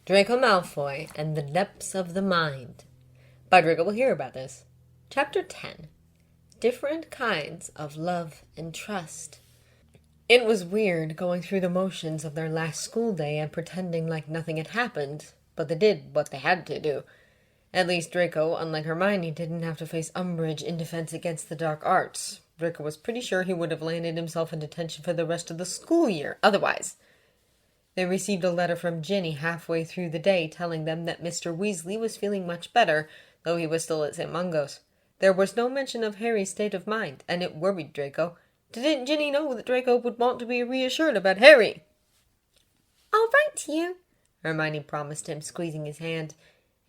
Draco Malfoy and the Depths of the Mind. By Draco will hear about this. Chapter 10. Different Kinds of Love and Trust. It was weird going through the motions of their last school day and pretending like nothing had happened, but they did what they had to do. At least Draco, unlike Hermione, didn't have to face Umbridge in defense against the dark arts. Draco was pretty sure he would have landed himself in detention for the rest of the school year otherwise. They received a letter from Ginny halfway through the day telling them that Mr. Weasley was feeling much better, though he was still at St. Mungo's. There was no mention of Harry's state of mind, and it worried Draco. Didn't Ginny know that Draco would want to be reassured about Harry? "I'll write to you," Hermione promised him, squeezing his hand.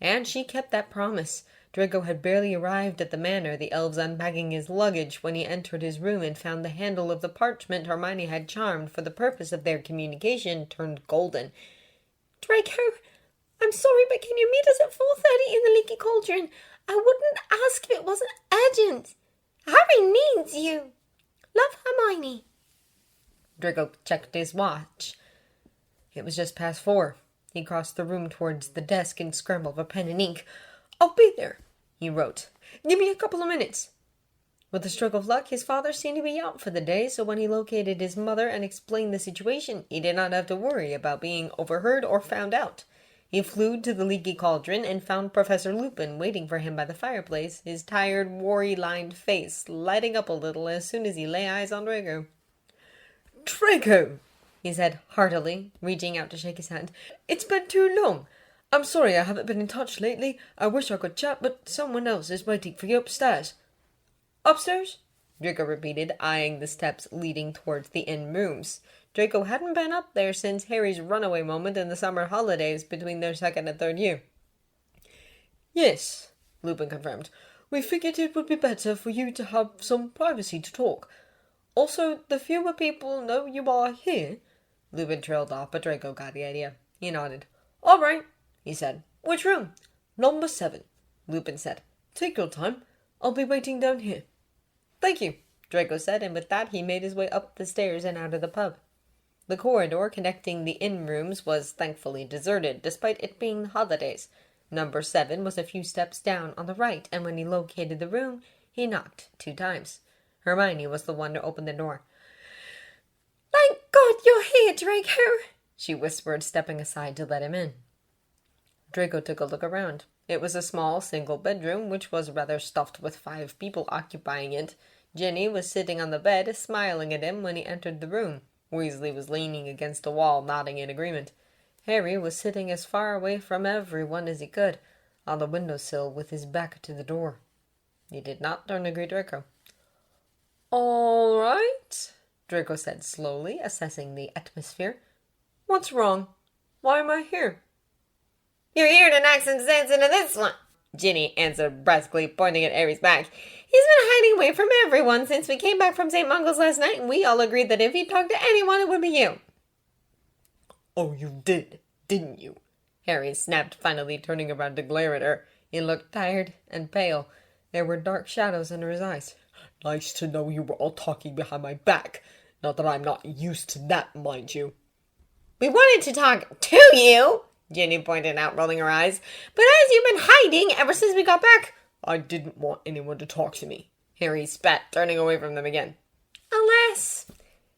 And she kept that promise. Draco had barely arrived at the manor, the elves unpacking his luggage, when he entered his room and found the handle of the parchment Hermione had charmed for the purpose of their communication turned golden. "Draco, I'm sorry, but can you meet us at 4:30 in the Leaky Cauldron? I wouldn't ask if it wasn't urgent. Harry needs you. Love, Hermione." Draco checked his watch. It was just past 4. He crossed the room towards the desk and scrambled for pen and ink. "I'll be there," he wrote. "Give me a couple of minutes." With a stroke of luck, his father seemed to be out for the day, so when he located his mother and explained the situation, he did not have to worry about being overheard or found out. He flew to the Leaky Cauldron and found Professor Lupin waiting for him by the fireplace, his tired, worry-lined face lighting up a little as soon as he lay eyes on Draco. "Draco," he said heartily, reaching out to shake his hand. "It's been too long. I'm sorry I haven't been in touch lately. I wish I could chat, but someone else is waiting for you upstairs." "Upstairs?" Draco repeated, eyeing the steps leading towards the inn rooms. Draco hadn't been up there since Harry's runaway moment in the summer holidays between their second and third year. "Yes," Lupin confirmed. "We figured it would be better for you to have some privacy to talk. Also, the fewer people know you are here—" Lupin trailed off, but Draco got the idea. He nodded. "All right," he said. "Which room?" "Number 7, Lupin said. "Take your time. I'll be waiting down here." "Thank you," Draco said, and with that he made his way up the stairs and out of the pub. The corridor connecting the inn rooms was thankfully deserted, despite it being the holidays. Number 7 was a few steps down on the right, and when he located the room, he knocked 2 times. Hermione was the one to open the door. "Thank God you're here, Draco," she whispered, stepping aside to let him in. Draco took a look around. It was a small, single bedroom, which was rather stuffed with 5 people occupying it. Ginny was sitting on the bed, smiling at him when he entered the room. Weasley was leaning against a wall, nodding in agreement. Harry was sitting as far away from everyone as he could, on the windowsill with his back to the door. He did not turn to greet Draco. "All right," Draco said slowly, assessing the atmosphere. "What's wrong? Why am I here?" "You're here to knock some sense into this one," Ginny answered brusquely, pointing at Harry's back. "He's been hiding away from everyone since we came back from St. Mungo's last night, and we all agreed that if he talked to anyone, it would be you." "Oh, you did, didn't you?" Harry snapped, finally turning around to glare at her. He looked tired and pale. There were dark shadows under his eyes. "Nice to know you were all talking behind my back. Not that I'm not used to that, mind you." "We wanted to talk to you," Ginny pointed out, rolling her eyes. "But as you've been hiding ever since we got back—" "I didn't want anyone to talk to me," Harry spat, turning away from them again. "Alas,"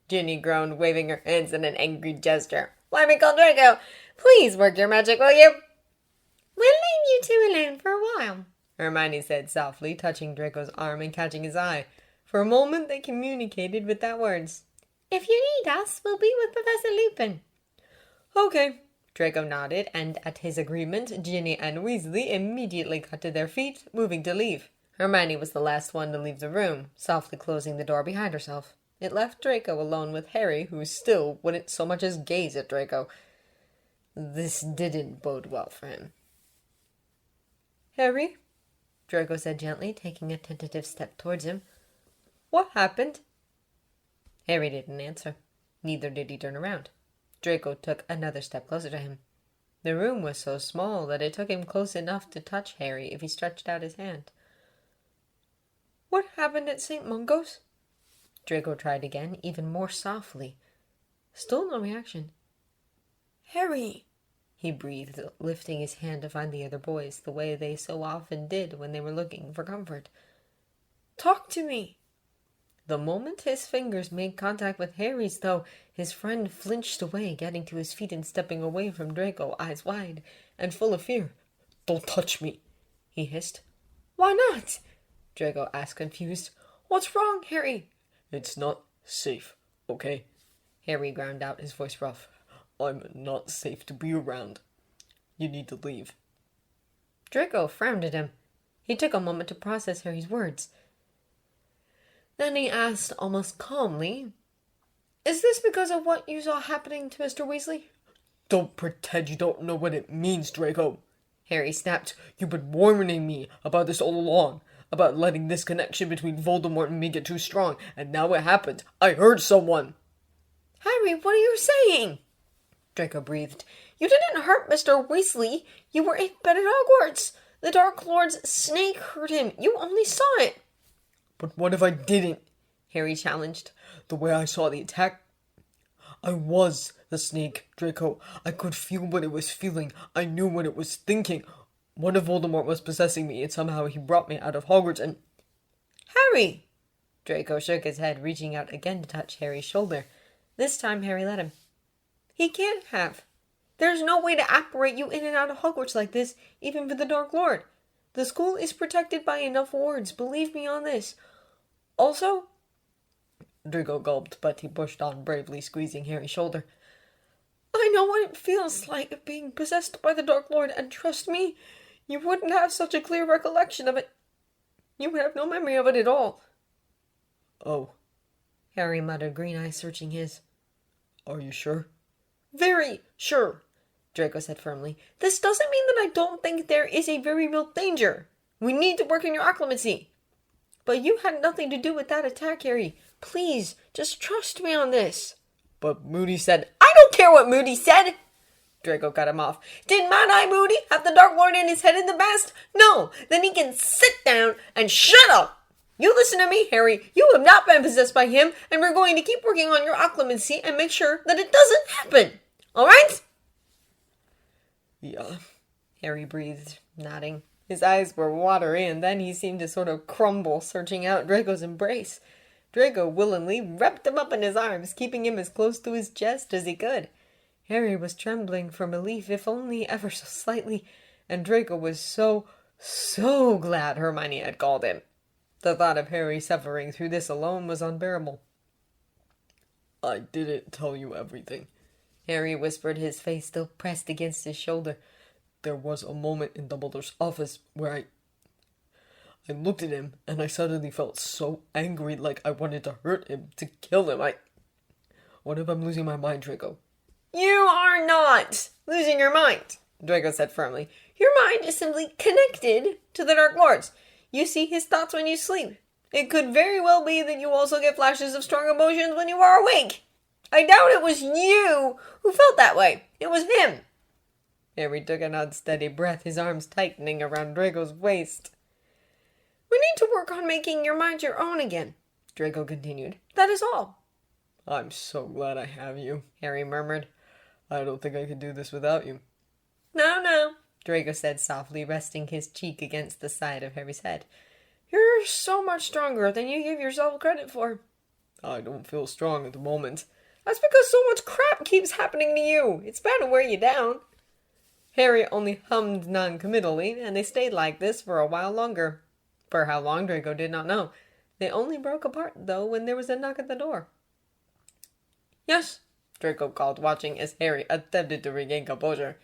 Ginny groaned, waving her hands in an angry gesture. "Why me call Draco? Please work your magic, will you?" "We'll leave you two alone for a while," Hermione said softly, touching Draco's arm and catching his eye. For a moment they communicated without words. "If you need us, we'll be with Professor Lupin." "Okay." Draco nodded, and at his agreement, Ginny and Weasley immediately got to their feet, moving to leave. Hermione was the last one to leave the room, softly closing the door behind herself. It left Draco alone with Harry, who still wouldn't so much as gaze at Draco. This didn't bode well for him. "Harry?" Draco said gently, taking a tentative step towards him. "What happened?" Harry didn't answer. Neither did he turn around. Draco took another step closer to him. The room was so small that it took him close enough to touch Harry if he stretched out his hand. "What happened at St. Mungo's?" Draco tried again, even more softly. Still no reaction. "Harry," he breathed, lifting his hand to find the other boys, the way they so often did when they were looking for comfort. "Talk to me." The moment his fingers made contact with Harry's, though, his friend flinched away, getting to his feet and stepping away from Draco, eyes wide and full of fear. "Don't touch me," he hissed. "Why not?" Draco asked, confused. "What's wrong, Harry?" "It's not safe, okay?" Harry ground out, his voice rough. "I'm not safe to be around. You need to leave." Draco frowned at him. He took a moment to process Harry's words. Then he asked almost calmly, "Is this because of what you saw happening to Mr. Weasley?" "Don't pretend you don't know what it means, Draco," Harry snapped. "You've been warning me about this all along, about letting this connection between Voldemort and me get too strong, and now it happened. I heard someone." "Harry, what are you saying?" Draco breathed. "You didn't hurt Mr. Weasley. You were a bed at Hogwarts. The Dark Lord's snake hurt him. You only saw it." "But what if I didn't?" Harry challenged. "The way I saw the attack, I was the snake, Draco. I could feel what it was feeling. I knew what it was thinking. What if Voldemort was possessing me and somehow he brought me out of Hogwarts and—" "Harry!" Draco shook his head, reaching out again to touch Harry's shoulder. This time Harry let him. "He can't have. There's no way to apparate you in and out of Hogwarts like this, even for the Dark Lord. The school is protected by enough wards, believe me on this. Also—" Draco gulped, but he pushed on bravely, squeezing Harry's shoulder. "I know what it feels like being possessed by the Dark Lord, and trust me, you wouldn't have such a clear recollection of it. You would have no memory of it at all." "Oh," Harry muttered, green eyes searching his. "Are you sure?" "Very sure," Draco said firmly. "This doesn't mean that I don't think there is a very real danger. We need to work on your acclimacy. But you had nothing to do with that attack, Harry. Please, just trust me on this." "But Moody said—" "I don't care what Moody said!" Draco cut him off. "Did Mad-Eye Moody have the Dark Lord in his head in the past? No! Then he can sit down and shut up! You listen to me, Harry. You have not been possessed by him, and we're going to keep working on your acclimacy and make sure that it doesn't happen. All right?" "Yeah," Harry breathed, nodding. His eyes were watery, and then he seemed to sort of crumble, searching out Draco's embrace. Draco willingly wrapped him up in his arms, keeping him as close to his chest as he could. Harry was trembling from relief, if only ever so slightly, and Draco was so glad Hermione had called him. The thought of Harry suffering through this alone was unbearable. "I didn't tell you everything," Harry whispered, his face still pressed against his shoulder. "There was a moment in Dumbledore's office where I looked at him, and I suddenly felt so angry, like I wanted to hurt him, to kill him. What if I'm losing my mind, Draco?" "You are not losing your mind," Draco said firmly. "Your mind is simply connected to the Dark Lord's. You see his thoughts when you sleep. It could very well be that you also get flashes of strong emotions when you are awake. I doubt it was you who felt that way. It was him." Harry took an unsteady breath, his arms tightening around Draco's waist. "We need to work on making your mind your own again," Draco continued. "That is all." "I'm so glad I have you," Harry murmured. "I don't think I could do this without you." No, Draco said softly, resting his cheek against the side of Harry's head. "You're so much stronger than you give yourself credit for." "I don't feel strong at the moment." "That's because so much crap keeps happening to you. It's bound to wear you down." Harry only hummed non-committally, and they stayed like this for a while longer. For how long, Draco did not know. They only broke apart, though, when there was a knock at the door. "Yes," Draco called, watching as Harry attempted to regain composure.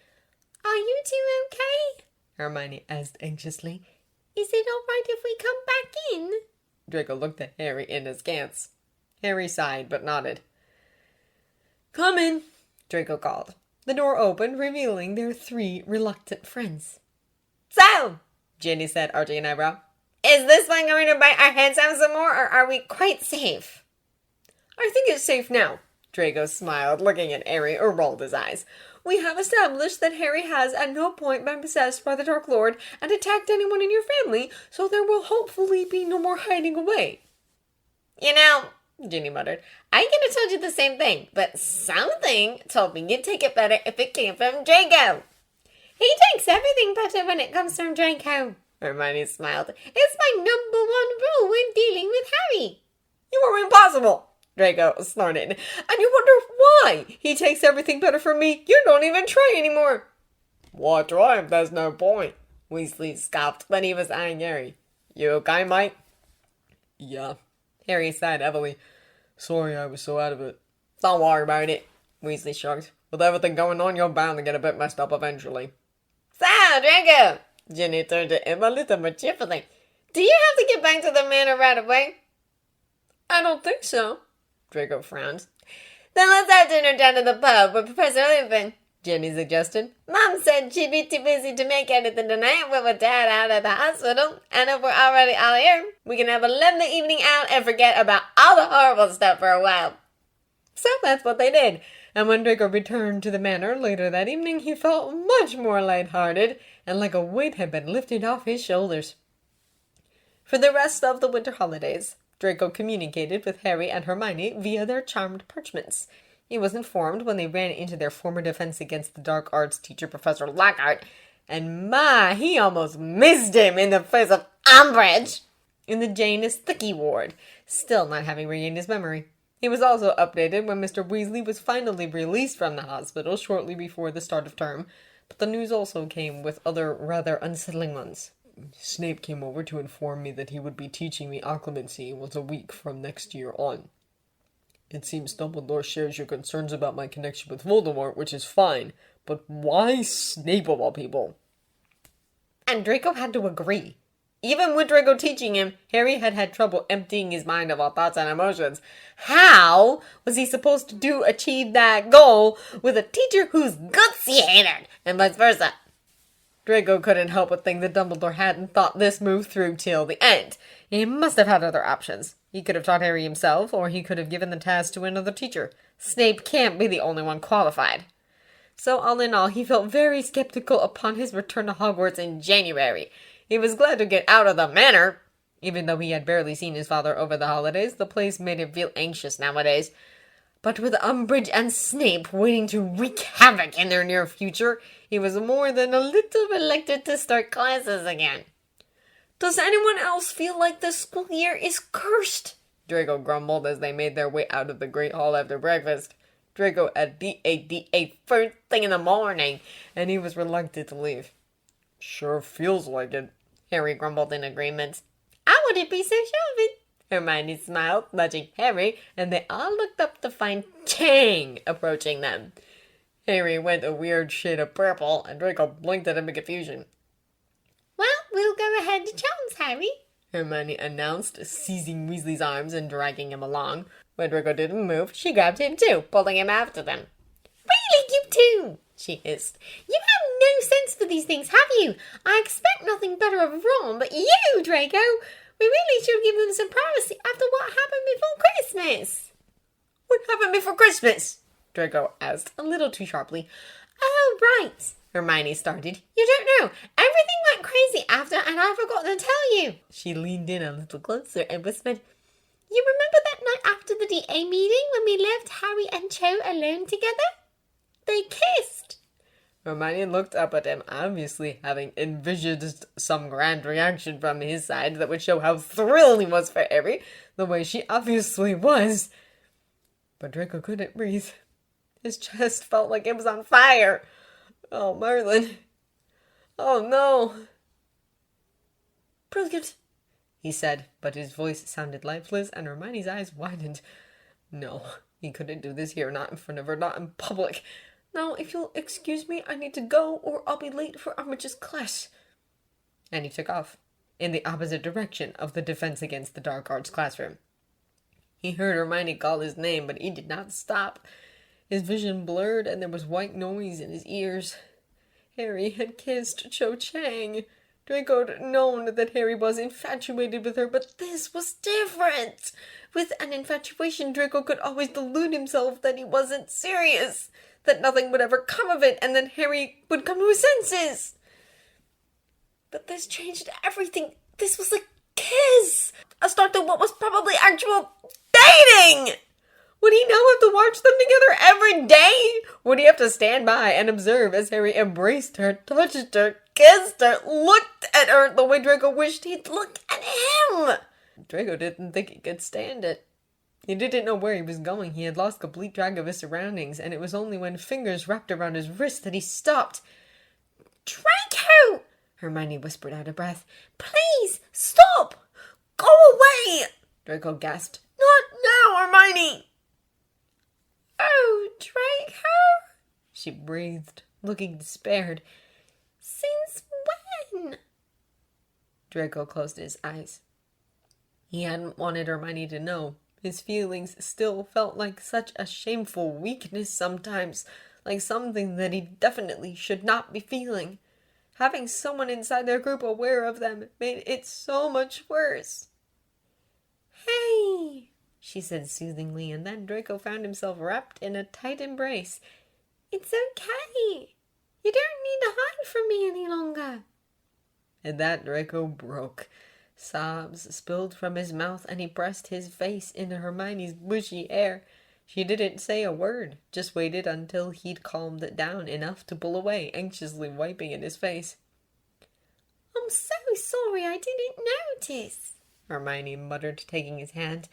"Are you two okay?" Hermione asked anxiously. "Is it all right if we come back in?" Draco looked at Harry in askance. Harry sighed, but nodded. "Come in," Draco called. The door opened, revealing their three reluctant friends. "So," Ginny said, arching an eyebrow, "is this one going to bite our heads out some more, or are we quite safe?" "I think it's safe now," Draco smiled, looking at Harry, or rolled his eyes. "We have established that Harry has at no point been possessed by the Dark Lord and attacked anyone in your family, so there will hopefully be no more hiding away." "You know," Ginny muttered. I could have told you the same thing, but something told me you'd take it better if it came from Draco. He takes everything better when it comes from Draco. Hermione smiled. It's my number one rule when dealing with Harry. You are impossible, Draco snorted. And you wonder why he takes everything better from me. You don't even try anymore. Why try if there's no point? Weasley scoffed, but he was eyeing Harry. You okay, Mike? Yeah. Harry sighed heavily. Sorry I was so out of it. Don't worry about it, Weasley shrugged. With everything going on, you're bound to get a bit messed up eventually. So, Draco! Ginny turned to him a little more cheerfully. Do you have to get back to the manor right away? I don't think so, Draco frowned. Then let's have dinner down to the pub with Professor Lupin, Ginny suggested. Mom said she'd be too busy to make anything tonight with Dad out at the hospital, and if we're already all here, we can have a lovely evening out and forget about all the horrible stuff for a while. So that's what they did, and when Draco returned to the manor later that evening, he felt much more lighthearted, and like a weight had been lifted off his shoulders. For the rest of the winter holidays, Draco communicated with Harry and Hermione via their charmed parchments. He was informed when they ran into their former defense against the dark arts teacher, Professor Lockhart, and he almost missed him in the face of Umbridge in the Janus Thicky ward, still not having regained his memory. He was also updated when Mr. Weasley was finally released from the hospital shortly before the start of term, but the news also came with other rather unsettling ones. Snape came over to inform me that he would be teaching me occlumency once a week from next year on. It seems Dumbledore shares your concerns about my connection with Voldemort, which is fine, but why Snape of all people? And Draco had to agree. Even with Draco teaching him, Harry had had trouble emptying his mind of all thoughts and emotions. How was he supposed to achieve that goal with a teacher whose guts he hated, and vice versa? Draco couldn't help but think that Dumbledore hadn't thought this move through till the end. He must have had other options. He could have taught Harry himself, or he could have given the task to another teacher. Snape can't be the only one qualified. So all in all, he felt very skeptical upon his return to Hogwarts in January. He was glad to get out of the manor. Even though he had barely seen his father over the holidays, the place made him feel anxious nowadays. But with Umbridge and Snape waiting to wreak havoc in their near future, he was more than a little reluctant to start classes again. Does anyone else feel like the school year is cursed? Draco grumbled as they made their way out of the Great Hall after breakfast. Draco had D.A. first thing in the morning, and he was reluctant to leave. Sure feels like it, Harry grumbled in agreement. I wouldn't be so sure of it. Hermione smiled, nudging Harry, and they all looked up to find Chang approaching them. Harry went a weird shade of purple, and Draco blinked at him in confusion. Well, we'll go ahead to Charles, Harry, Hermione announced, seizing Weasley's arms and dragging him along. When Draco didn't move, she grabbed him too, pulling him after them. Really, you too, she hissed. You have no sense for these things, have you? I expect nothing better of Ron, but you, Draco, we really should give them some privacy after what happened before Christmas. What happened before Christmas? Draco asked, a little too sharply. Oh, right, Hermione started. You don't know. Everything went crazy after, and I forgot to tell you. She leaned in a little closer and whispered, You remember that night after the DA meeting when we left Harry and Cho alone together? They kissed. Hermione looked up at him, obviously having envisaged some grand reaction from his side that would show how thrilled he was for Harry, the way she obviously was. But Draco couldn't breathe. His chest felt like it was on fire. Oh, Merlin. Oh, no. Brilliant, he said, but his voice sounded lifeless and Hermione's eyes widened. No, he couldn't do this here, not in front of her, not in public. Now, if you'll excuse me, I need to go or I'll be late for Umbridge's class. And he took off, in the opposite direction of the Defense Against the Dark Arts classroom. He heard Hermione call his name, but he did not stop. His vision blurred and there was white noise in his ears. Harry had kissed Cho Chang. Draco had known that Harry was infatuated with her, but this was different. With an infatuation, Draco could always delude himself that he wasn't serious, that nothing would ever come of it, and that Harry would come to his senses. But this changed everything. This was a kiss, a start to what was probably actual dating! Would he now have to watch them together every day? Would he have to stand by and observe as Harry embraced her, touched her, kissed her, looked at her the way Draco wished he'd look at him? Draco didn't think he could stand it. He didn't know where he was going. He had lost complete track of his surroundings, and it was only when fingers wrapped around his wrist that he stopped. "Draco!" Hermione whispered out of breath. "Please, stop! Go away!" Draco gasped. "Not now, Hermione!" "Oh, Draco!" she breathed, looking despaired. "Since when?" Draco closed his eyes. He hadn't wanted Hermione to know. His feelings still felt like such a shameful weakness sometimes, like something that he definitely should not be feeling. Having someone inside their group aware of them made it so much worse. "Hey," she said soothingly, and then Draco found himself wrapped in a tight embrace. "It's okay. You don't need to hide from me any longer." At that, Draco broke. Sobs spilled from his mouth, and he pressed his face into Hermione's bushy hair. She didn't say a word, just waited until he'd calmed it down enough to pull away, anxiously wiping at his face. "I'm so sorry I didn't notice," Hermione muttered, taking his hand.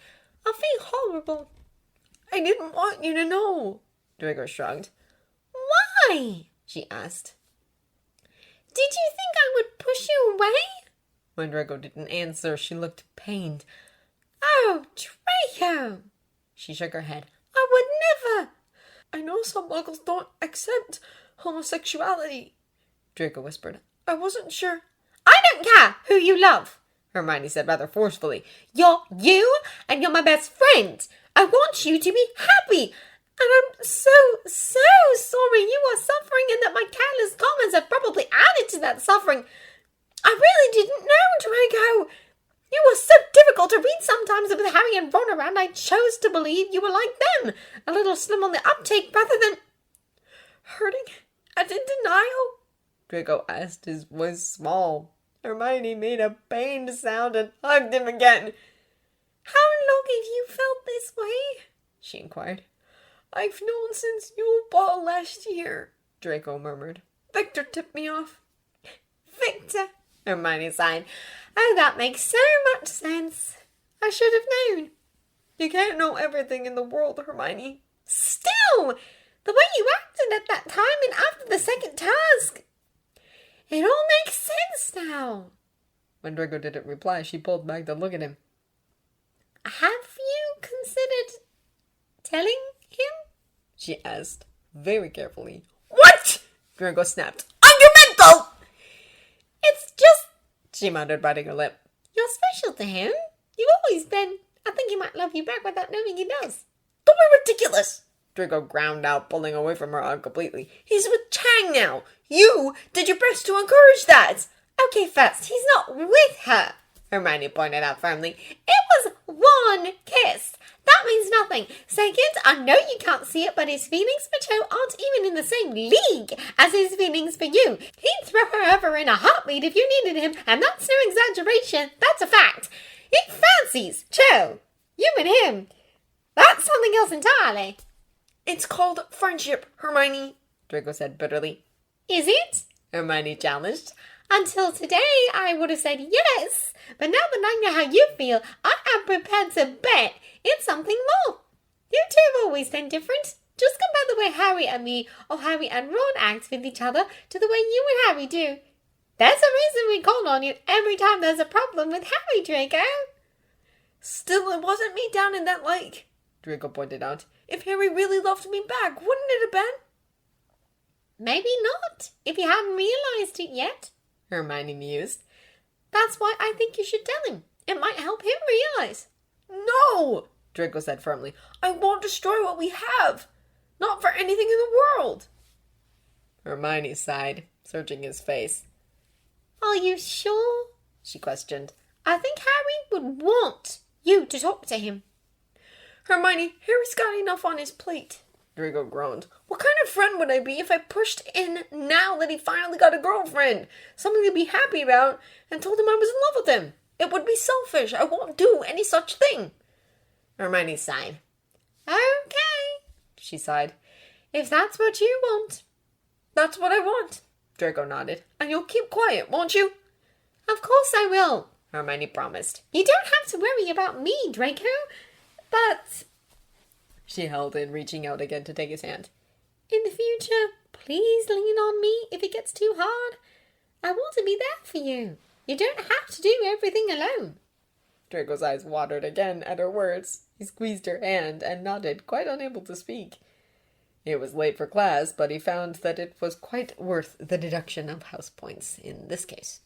"I feel horrible." "I didn't want you to know," Draco shrugged. "Why?" she asked. "Did you think I would push you away?" When Draco didn't answer, she looked pained. "Oh, Draco!" She shook her head. "I would never." "I know some muggles don't accept homosexuality," Draco whispered. "I wasn't sure." "I don't care who you love," Hermione said rather forcefully. "You're you, and you're my best friend. I want you to be happy. And I'm so sorry you are suffering and that my careless comments have probably added to that suffering. I really didn't know, Draco. You were so difficult to read sometimes, and with Harry and Ron around, I chose to believe you were like them, a little slim on the uptake rather than hurting and in denial," Draco asked, his voice small. Hermione made a pained sound and hugged him again. "How long have you felt this way?" she inquired. "I've known since Yule Ball last year," Draco murmured. "Victor tipped me off." "Victor," Hermione sighed. "Oh, that makes so much sense. I should have known." "You can't know everything in the world, Hermione." "Still, the way you acted at that time and after the second task. It all makes sense now." When Draco didn't reply, she pulled back to look at him. "Have you considered telling him?" she asked, very carefully. "What?" Draco snapped. "Are you mental?" "It's just," she muttered, biting her lip. "You're special to him. You've always been. I think he might love you back without knowing he does." "Don't be ridiculous," Draco ground out, pulling away from her hug completely. "He's with Chang now. You did your best to encourage that." "Okay, first, he's not with her," Hermione pointed out firmly. "It was one kiss. That means nothing. Second, I know you can't see it, but his feelings for Cho aren't even in the same league as his feelings for you. He'd throw her over in a heartbeat if you needed him, and that's no exaggeration. That's a fact. He fancies Cho. You and him. That's something else entirely." "It's called friendship, Hermione," Draco said bitterly. "Is it?" Hermione challenged. "Until today, I would have said yes. But now that I know how you feel, I am prepared to bet it's something more. You two have always been different. Just compare the way Harry and me, or Harry and Ron act with each other, to the way you and Harry do. There's a reason we call on you every time there's a problem with Harry, Draco." "Still, it wasn't me down in that lake," Draco pointed out. "If Harry really loved me back, wouldn't it have been?" "Maybe not, if you haven't realized it yet," Hermione mused. "That's why I think you should tell him. It might help him realize." "No," Draco said firmly. "I won't destroy what we have. Not for anything in the world." Hermione sighed, searching his face. "Are you sure?" she questioned. "I think Harry would want you to talk to him." "Hermione, Harry's got enough on his plate," Draco groaned. "What kind of friend would I be if I pushed in now that he finally got a girlfriend? Something to be happy about, and told him I was in love with him? It would be selfish. I won't do any such thing." Hermione sighed. Okay, she sighed. If that's what you want. That's what I want, Draco nodded. And you'll keep quiet, won't you? Of course I will, Hermione promised. You don't have to worry about me, Draco. But... She held in, reaching out again to take his hand. In the future, please lean on me if it gets too hard. I want to be there for you. You don't have to do everything alone. Draco's eyes watered again at her words. He squeezed her hand and nodded, quite unable to speak. It was late for class, but he found that it was quite worth the deduction of house points in this case.